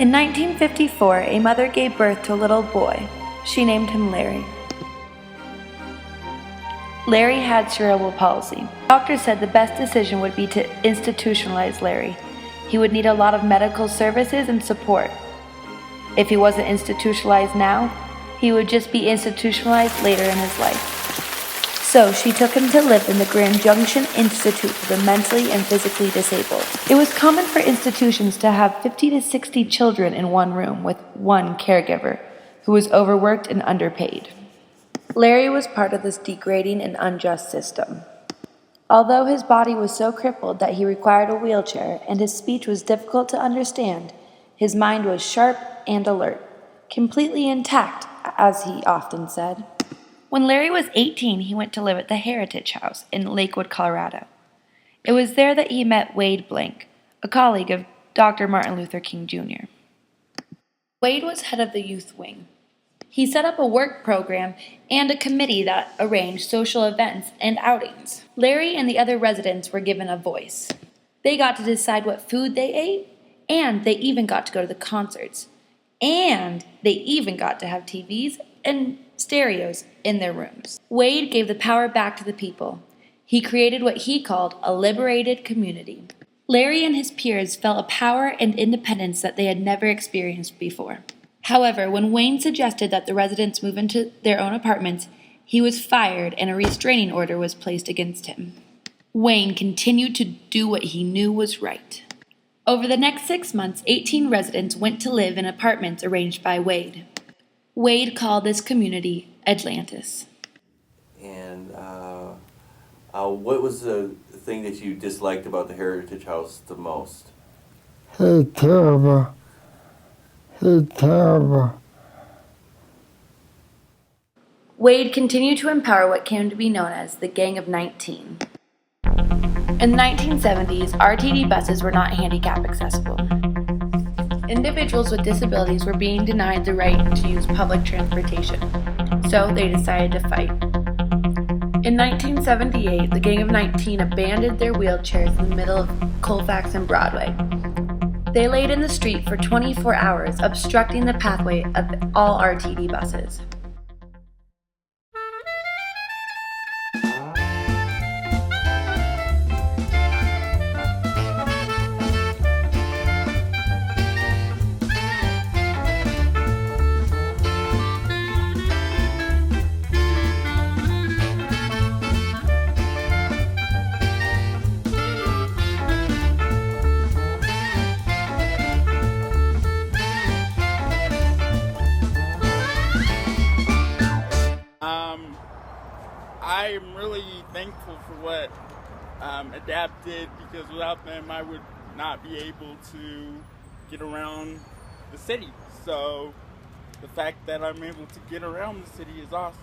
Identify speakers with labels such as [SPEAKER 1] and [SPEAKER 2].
[SPEAKER 1] In 1954, a mother gave birth to a little boy. She named him Larry. Larry had cerebral palsy. Doctors said the best decision would be to institutionalize Larry. He would need a lot of medical services and support. If he wasn't institutionalized now, he would just be institutionalized later in his life. So she took him to live in the Grand Junction Institute for the Mentally and Physically Disabled. It was common for institutions to have 50 to 60 children in one room with one caregiver who was overworked and underpaid. Larry was part of this degrading and unjust system. Although his body was so crippled that he required a wheelchair and his speech was difficult to understand, his mind was sharp and alert, completely intact, as he often said. When Larry was 18, he went to live at the Heritage House in Lakewood, Colorado. It was there that he met Wade Blank, a colleague of Dr. Martin Luther King Jr. Wade was head of the youth wing. He set up a work program and a committee that arranged social events and outings. Larry and the other residents were given a voice. They got to decide what food they ate, and they even got to go to the concerts. And they even got to have TVs and stereos in their rooms. Wade gave the power back to the people. He created what he called a liberated community. Larry and his peers felt a power and independence that they had never experienced before. However, when Wayne suggested that the residents move into their own apartments, he was fired and a restraining order was placed against him. Wayne continued to do what he knew was right. Over the next 6 months, 18 residents went to live in apartments arranged by Wade. Wade called this community Atlantis.
[SPEAKER 2] And what was the thing that you disliked about the Heritage House the most?
[SPEAKER 3] He's terrible. He's terrible.
[SPEAKER 1] Wade continued to empower what came to be known as the Gang of 19. In the 1970s, RTD buses were not handicap accessible. Individuals with disabilities were being denied the right to use public transportation, so they decided to fight. In 1978, the Gang of 19 abandoned their wheelchairs in the middle of Colfax and Broadway. They laid in the street for 24 hours, obstructing the pathway of all RTD buses.
[SPEAKER 4] I'm really thankful for what ADAPT did, because without them I would not be able to get around the city. So the fact that I'm able to get around the city is awesome.